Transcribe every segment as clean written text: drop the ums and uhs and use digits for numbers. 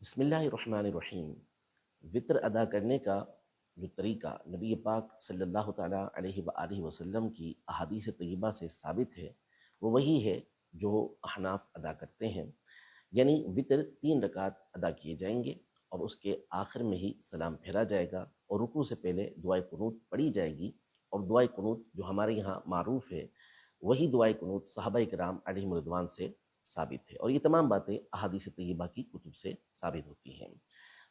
بسم اللہ الرحمن الرحیم۔ وطر ادا کرنے کا جو طریقہ نبی پاک صلی اللہ تعالیٰ علیہ وآلہ وسلم کی احادیث طیبہ سے ثابت ہے، وہ وہی ہے جو احناف ادا کرتے ہیں، یعنی وطر 3 رکعت ادا کیے جائیں گے اور اس کے آخر میں ہی سلام پھیرا جائے گا اور رکوع سے پہلے دعائے قنوت پڑھی جائے گی، اور دعائے قنوت جو ہمارے یہاں معروف ہے وہی دعائے قنوت صحابہ کرام علیہم رضوان سے ثابت ہے، اور یہ تمام باتیں احادیث طیبہ کی کتب سے ثابت ہوتی ہیں۔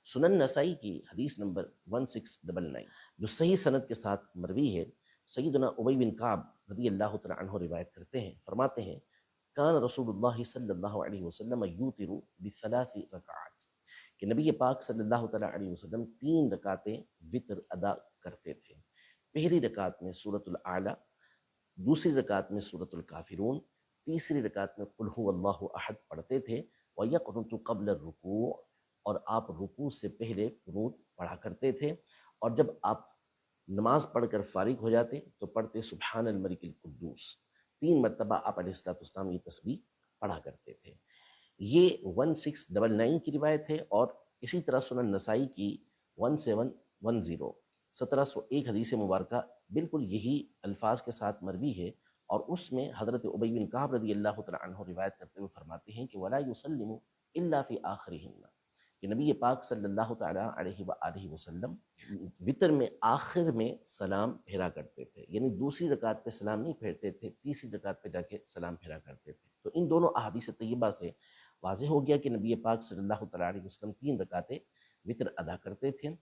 سنن نسائی کی حدیث نمبر 1699 جو صحیح سند کے ساتھ مروی ہے، سیدنا ابی بن کعب رضی اللہ تعالیٰ عنہ روایت کرتے ہیں، فرماتے ہیں کان رسول اللہ صلی اللہ علیہ وسلم یوتر بثلاث رکعات، کہ نبی پاک صلی اللہ تعالیٰ علیہ وسلم 3 رکعتیں وطر ادا کرتے تھے۔ پہلی رکعت میں سورۃ الاعلیٰ، دوسری رکعت میں سورۃ الکافرون، تیسری رکعت میں قل هو اللہ احد پڑھتے تھے، وَيَقْنُتُ قَبْلَ الرُّكُوعِ، اور آپ رکوع سے پہلے قنوت پڑھا کرتے تھے، اور جب آپ نماز پڑھ کر فارغ ہو جاتے تو پڑھتے سبحان الملک القدوس، 3 مرتبہ آپ علیہ السلام یہ تسبیح پڑھا کرتے تھے۔ یہ 1699 کی روایت ہے، اور اسی طرح سنن نسائی کی 1710 1701 حدیث مبارکہ بالکل یہی الفاظ کے ساتھ مروی ہے، اور اس میں حضرت ابی بن کعب رضی اللہ تعالیٰ عنہ روایت کرتے ہوئے فرماتے ہیں کہ وَلَا يُسَلِّمُ إِلَّا فِي آخِرِهِنَّ، کہ نبی پاک صلی اللہ تعالیٰ علیہ وآلہ وسلم وطر میں آخر میں سلام پھیرا کرتے تھے، یعنی دوسری رکعت پہ سلام نہیں پھیرتے تھے، تیسری رکعت پہ جا کے سلام پھیرا کرتے تھے۔ تو ان دونوں احادیث طیبہ سے واضح ہو گیا کہ نبی پاک صلی اللہ تعالیٰ علیہ وسلم 3 رکعتیں وطر ادا کرتے تھے۔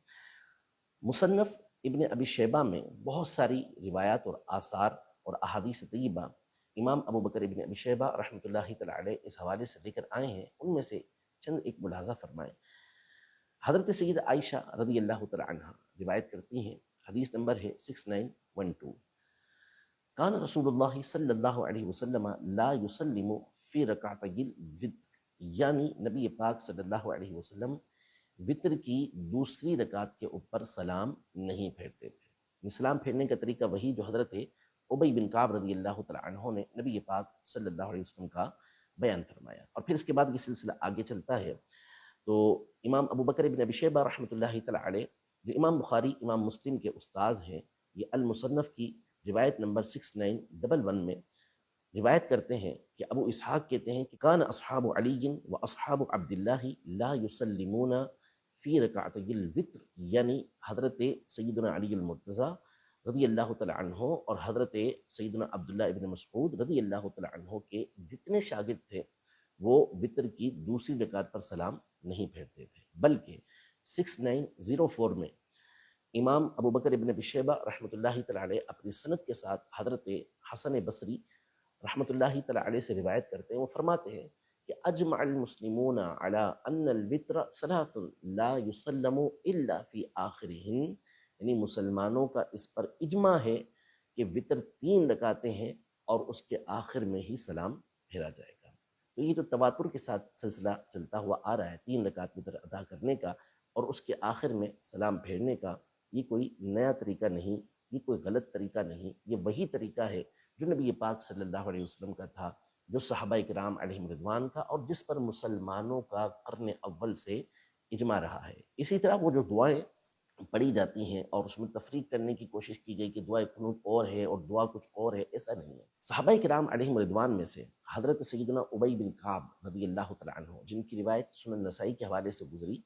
مصنف ابن ابی شیبہ میں بہت ساری روایات اور آثار اور احادیث طیبہ امام ابو بکر ابن ابی شیبہ رحمۃ اللہ تعالیٰ علیہ اس حوالے سے لے کر آئے ہیں، ان میں سے چند ایک ملاحظہ فرمائیں۔ حضرت سید عائشہ رضی اللہ تعالیٰ عنہ روایت کرتی ہیں، حدیث نمبر ہے 6912، کان رسول اللہ صلی اللہ علیہ وسلم لا یسلم فی رکعتی الوتر، یعنی نبی پاک صلی اللہ علیہ وسلم وطر کی دوسری رکعت کے اوپر سلام نہیں پھیرتے تھے۔ سلام پھیرنے کا طریقہ وہی جو حضرت ابی بن کعب رضی اللہ تعالیٰ عنہ نے نبی پاک صلی اللہ علیہ وسلم کا بیان فرمایا، اور پھر اس کے بعد یہ سلسلہ آگے چلتا ہے۔ تو امام ابو بکر ابن ابی شیبہ رحمۃ اللہ تعالیٰ علیہ جو امام بخاری امام مسلم کے استاذ ہیں، یہ المصنف کی روایت نمبر 6911 میں روایت کرتے ہیں کہ ابو اسحاق کہتے ہیں کہ کان اصحاب علی و اصحاب عبداللہ لا یسلمون فی رکعتی الوتر، یعنی حضرت سیدنا علی المرتضیٰ رضی اللہ تعالیٰ عنہ اور حضرت سیدنا عبداللہ ابن مسعود رضی اللہ تعالیٰ عنہ کے جتنے شاگرد تھے وہ وطر کی دوسری رکعت پر سلام نہیں پھیرتے تھے، بلکہ 6904 میں امام ابو بکر ابن ابی شیبہ رحمۃ اللہ تعالیٰ علیہ اپنی سند کے ساتھ حضرت حسن بصری رحمۃ اللہ تعالیٰ علیہ سے روایت کرتے ہیں، وہ فرماتے ہیں کہ اجمع المسلمون علی ان الوتر ثلاث لا یسلم الا فی آخرہن، یعنی مسلمانوں کا اس پر اجماع ہے کہ وطر 3 رکعتیں ہیں اور اس کے آخر میں ہی سلام پھیرا جائے گا۔ تو یہ جو تواتر کے ساتھ سلسلہ چلتا ہوا آ رہا ہے 3 رکعت وطر ادا کرنے کا اور اس کے آخر میں سلام پھیرنے کا، یہ کوئی نیا طریقہ نہیں، یہ کوئی غلط طریقہ نہیں، یہ وہی طریقہ ہے جو نبی پاک صلی اللہ علیہ وسلم کا تھا، جو صحابہ کرام علیہم رضوان کا، اور جس پر مسلمانوں کا قرن اول سے اجماع رہا ہے۔ اسی طرح وہ جو دعائیں پڑھی جاتی ہیں اور اس میں تفریق کرنے کی کوشش کی گئی کہ دعائے قنوت اور ہے اور دعا کچھ اور ہے، ایسا نہیں ہے۔ صحابہ کرام علیہم رضوان میں سے حضرت سیدنا ابی بن کعب رضی اللہ تعالیٰ عنہ، جن کی روایت سنن نسائی کے حوالے سے گزری،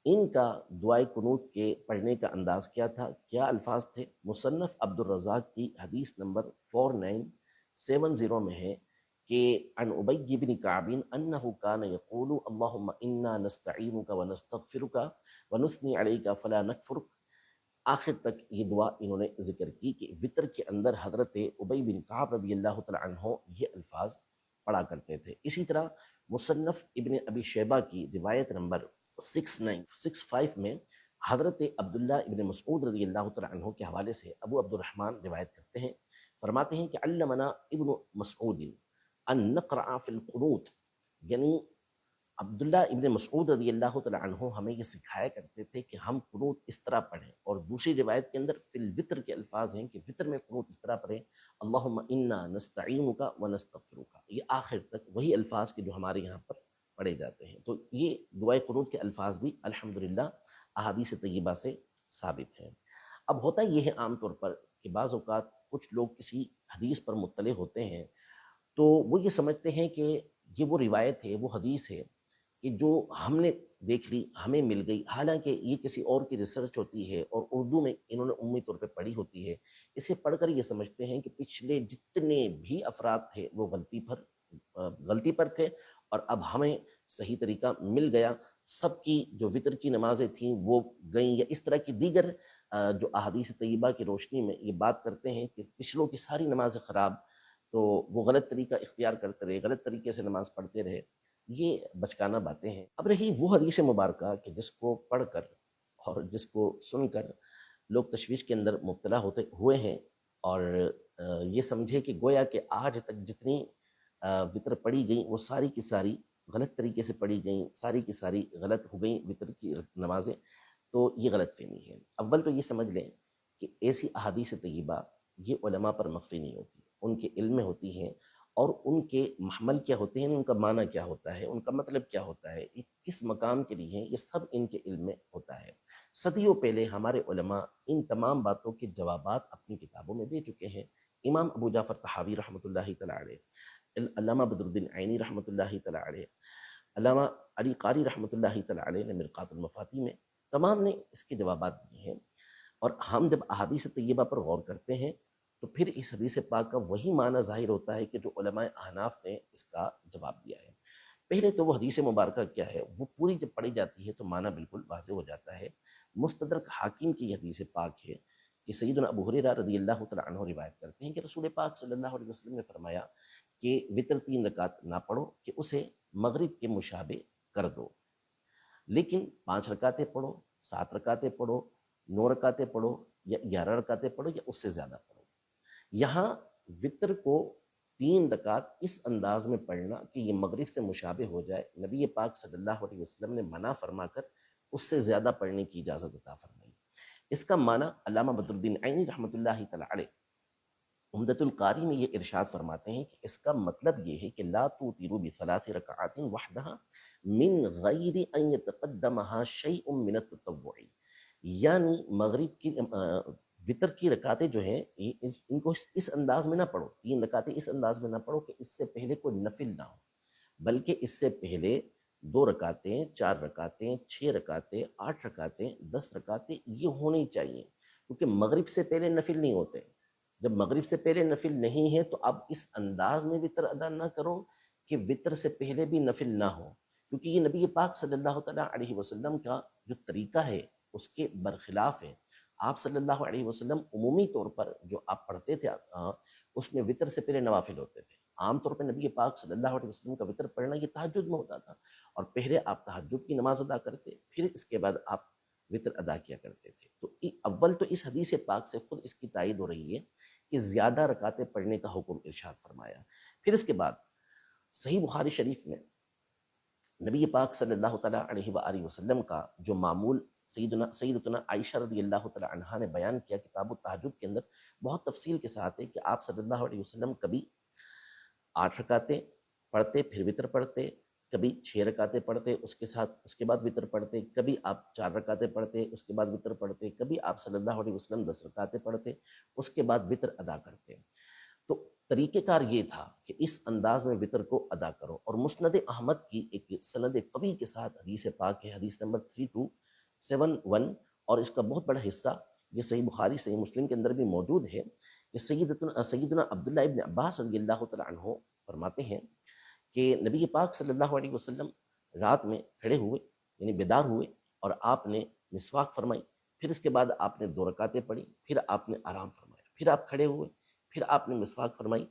ان کا دعائے قنوت کے پڑھنے کا انداز کیا تھا، کیا الفاظ تھے؟ مصنف عبد الرزاق کی حدیث نمبر 4970 میں ہے کہ عن ابی بن کعب انہ کان یقول اللہم انا نستعینک ونستغفرک ونثنی علیک فلا نکفرک، آخر تک یہ دعا انہوں نے ذکر کی کہ وطر کے اندر حضرت ابی بن کعب رضی اللہ تعالیٰ عنہ یہ الفاظ پڑھا کرتے تھے۔ اسی طرح مصنف ابن ابی شیبہ کی روایت نمبر 6965 میں حضرت عبداللہ ابن مسعود رضی اللہ تعالیٰ عنہ کے حوالے سے ابو عبد الرحمن روایت کرتے ہیں، فرماتے ہیں کہ علمنا ابن مسعود ان نقرع فی القنوت، یعنی عبداللہ ابن مسعود رضی اللہ تعالیٰ عنہ ہمیں یہ سکھایا کرتے تھے کہ ہم قنوت اس طرح پڑھیں، اور دوسری روایت کے اندر فی الوتر کے الفاظ ہیں کہ وطر میں قنوت اس طرح پڑھیں اللہم انا نستعینک ونستغفرک، یہ آخر تک وہی الفاظ کے جو ہمارے یہاں پر پڑھے جاتے ہیں۔ تو یہ دعائے قنوت کے الفاظ بھی الحمدللہ احادیث طیبہ سے ثابت ہیں۔ اب ہوتا یہ ہے عام طور پر کہ بعض اوقات کچھ لوگ کسی حدیث پر مطلع ہوتے ہیں تو وہ یہ سمجھتے ہیں کہ یہ وہ روایت ہے، وہ حدیث ہے کہ جو ہم نے دیکھ لی، ہمیں مل گئی، حالانکہ یہ کسی اور کی ریسرچ ہوتی ہے اور اردو میں انہوں نے عمومی طور پہ پڑھی ہوتی ہے۔ اسے پڑھ کر یہ سمجھتے ہیں کہ پچھلے جتنے بھی افراد تھے وہ غلطی پر تھے، اور اب ہمیں صحیح طریقہ مل گیا، سب کی جو وطر کی نمازیں تھیں وہ گئیں، یا اس طرح کی دیگر جو احادیث طیبہ کی روشنی میں یہ بات کرتے ہیں کہ پچھلوں کی ساری نمازیں خراب، تو وہ غلط طریقہ اختیار کرتے رہے، غلط طریقے سے نماز پڑھتے رہے۔ یہ بچکانہ باتیں ہیں۔ اب رہی وہ حدیث مبارکہ کہ جس کو پڑھ کر اور جس کو سن کر لوگ تشویش کے اندر مبتلا ہوئے ہیں، اور یہ سمجھے کہ گویا کہ آج تک جتنی وطر پڑھی گئیں وہ ساری کی ساری غلط طریقے سے پڑھی گئیں، ساری کی ساری غلط ہو گئیں وطر کی نمازیں، تو یہ غلط فہمی ہے۔ اول تو یہ سمجھ لیں کہ ایسی احادیث طیبہ یہ علماء پر مخفی نہیں ہوتی، ان کے علم میں ہوتی ہیں، اور ان کے محمل کیا ہوتے ہیں، ان کا معنی کیا ہوتا ہے، ان کا مطلب کیا ہوتا ہے، یہ کس مقام کے لیے ہیں، یہ سب ان کے علم میں ہوتا ہے۔ صدیوں پہلے ہمارے علماء ان تمام باتوں کے جوابات اپنی کتابوں میں دے چکے ہیں۔ امام ابو جعفر طحاوی رحمۃ اللہ تعالی علیہ، علامہ بدر الدین عینی رحمۃ اللہ تعالی علیہ، علامہ علی قاری رحمۃ اللہ تعالی علیہ نے مرقات المفاتی میں تمام نے اس کے جوابات دیے ہیں۔ اور ہم جب احادیث طیبہ پر غور کرتے ہیں تو پھر اس حدیث پاک کا وہی معنی ظاہر ہوتا ہے کہ جو علماء احناف نے اس کا جواب دیا ہے۔ پہلے تو وہ حدیث مبارکہ کیا ہے، وہ پوری جب پڑھی جاتی ہے تو معنی بالکل واضح ہو جاتا ہے۔ مستدرک حاکم کی حدیث پاک ہے کہ سیدنا ابو ہریرہ رضی اللہ تعالیٰ عنہ روایت کرتے ہیں کہ رسول پاک صلی اللہ علیہ وسلم نے فرمایا کہ وطر 3 رکعت نہ پڑھو کہ اسے مغرب کے مشابہ کر دو، لیکن 5 رکعتیں پڑھو، 7 رکعتیں پڑھو، 9 رکعتیں پڑھو، یا 11 رکعتیں پڑھو، یا اس سے زیادہ پڑھو۔ یہاں وطر کو 3 رکعت اس انداز میں پڑھنا کہ یہ مغرب سے مشابہ ہو جائے، نبی پاک صلی اللہ علیہ وسلم نے منع فرما کر اس سے زیادہ پڑھنے کی اجازت عطا فرمائی۔ اس کا معنی علامہ بدر الدین عینی رحمۃ اللہ تعالی علیہ عمدۃ القاری میں یہ ارشاد فرماتے ہیں کہ اس کا مطلب یہ ہے کہ لا توتروا بثلاث رکعات وحدها من غیر ان يتقدمها شیء من التطوع، یعنی مغرب کی وطر کی رکعتیں جو ہیں ان کو اس انداز میں نہ پڑھو، 3 رکعتیں اس انداز میں نہ پڑھو کہ اس سے پہلے کوئی نفل نہ ہو، بلکہ اس سے پہلے 2 رکعتیں، 4 رکعتیں، 6 رکعتیں، 8 رکعتیں، 10 رکعتیں یہ ہونی چاہیے، کیونکہ مغرب سے پہلے نفل نہیں ہوتے۔ جب مغرب سے پہلے نفل نہیں ہے تو اب اس انداز میں وطر ادا نہ کرو کہ وطر سے پہلے بھی نفل نہ ہو، کیونکہ یہ نبی پاک صلی اللہ تعالیٰ علیہ وسلم کا جو طریقہ ہے اس کے برخلاف ہے۔ آپ صلی اللہ علیہ وسلم عمومی طور پر جو آپ پڑھتے تھے اس میں وطر سے پہلے نوافل ہوتے تھے۔ عام طور پہ نبی پاک صلی اللہ علیہ وسلم کا وطر پڑھنا یہ تہجد میں ہوتا تھا، اور پہلے آپ تہجد کی نماز ادا کرتے، پھر اس کے بعد آپ وطر ادا کیا کرتے تھے۔ تو اول تو اس حدیث پاک سے خود اس کی تائید ہو رہی ہے کہ زیادہ رکعتیں پڑھنے کا حکم ارشاد فرمایا۔ پھر اس کے بعد صحیح بخاری شریف میں نبی پاک صلی اللہ تعالیٰ علیہ وآلہ وسلم کا جو معمول سیدتنا عائشہ رضی اللہ تعالیٰ عنہا نے بیان کیا کتاب التہجد کے اندر بہت تفصیل کے ساتھ ہے کہ آپ صلی اللہ علیہ وسلم کبھی 8 رکعتیں پڑھتے پھر وطر پڑھتے، کبھی 6 رکعتیں پڑھتے اس کے بعد وطر پڑھتے، کبھی آپ 4 رکعتیں پڑھتے اس کے بعد وطر پڑھتے، کبھی آپ صلی اللہ علیہ وسلم 10 رکعتیں پڑھتے اس کے بعد وطر ادا کرتے۔ تو طریقہ کار یہ تھا کہ اس انداز میں وطر کو ادا کرو، اور مسند احمد کی ایک سند قوی کے ساتھ حدیث پاک ہے، حدیث نمبر 3271، اور اس کا بہت بڑا حصہ یہ صحیح بخاری صحیح مسلم کے اندر بھی موجود ہے کہ سیدنا عبداللہ ابن عباس رضی اللہ تعالیٰ عنہ فرماتے ہیں کہ نبی پاک صلی اللہ علیہ وسلم رات میں کھڑے ہوئے، یعنی بیدار ہوئے، اور آپ نے مسواک فرمائی، پھر اس کے بعد آپ نے 2 رکعتیں پڑھی، پھر آپ نے آرام فرمایا، پھر آپ کھڑے ہوئے، پھر آپ نے مسواک فرمائی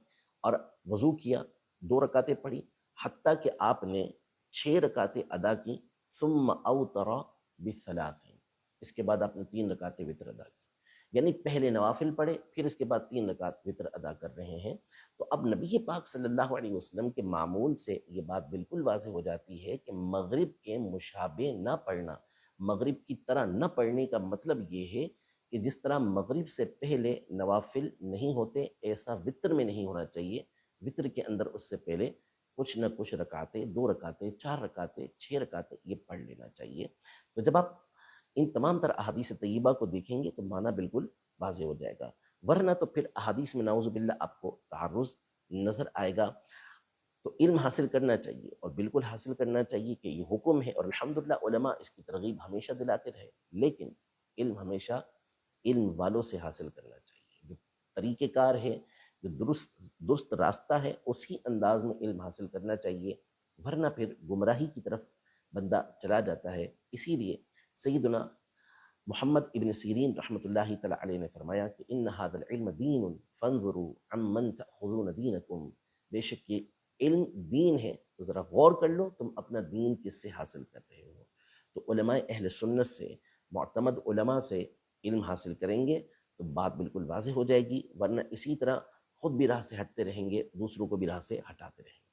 اور وضو کیا، 2 رکعتیں پڑھی، حتیٰ کہ آپ نے 6 رکعتیں ادا کی، ثم اوتر بثلاث، اس کے بعد آپ نے 3 رکعتیں وطر ادا کی، یعنی پہلے نوافل پڑھے پھر اس کے بعد 3 رکعت وطر ادا کر رہے ہیں۔ تو اب نبی پاک صلی اللہ علیہ وسلم کے معمول سے یہ بات بالکل واضح ہو جاتی ہے کہ مغرب کے مشابہ نہ پڑھنا، مغرب کی طرح نہ پڑھنے کا مطلب یہ ہے کہ جس طرح مغرب سے پہلے نوافل نہیں ہوتے ایسا وطر میں نہیں ہونا چاہیے، وطر کے اندر اس سے پہلے کچھ نہ کچھ رکعتیں، 2 رکعتیں، 4 رکعتیں، 6 رکعتیں یہ پڑھ لینا چاہیے۔ تو جب آپ ان تمام تر احادیث طیبہ کو دیکھیں گے تو معنی بالکل واضح ہو جائے گا، ورنہ تو پھر احادیث میں نعوذ باللہ آپ کو تعرض نظر آئے گا۔ تو علم حاصل کرنا چاہیے، اور بالکل حاصل کرنا چاہیے کہ یہ حکم ہے، اور الحمدللہ علماء اس کی ترغیب ہمیشہ دلاتے رہے، لیکن علم ہمیشہ علم والوں سے حاصل کرنا چاہیے۔ جو طریقہ کار ہے، جو درست راستہ ہے، اسی انداز میں علم حاصل کرنا چاہیے، ورنہ پھر گمراہی کی طرف بندہ چلا جاتا ہے۔ اسی لیے سیدنا محمد ابن سیرین رحمۃ اللہ تعالی علیہ نے فرمایا کہ ان هذا العلم دین فانظروا عمن تأخذون دینکم، بے شک یہ علم دین ہے، تو ذرا غور کر لو تم اپنا دین کس سے حاصل کر رہے ہو۔ تو علماء اہل سنت سے، معتمد علماء سے علم حاصل کریں گے تو بات بالکل واضح ہو جائے گی، ورنہ اسی طرح خود بھی راہ سے ہٹتے رہیں گے، دوسروں کو بھی راہ سے ہٹاتے رہیں گے۔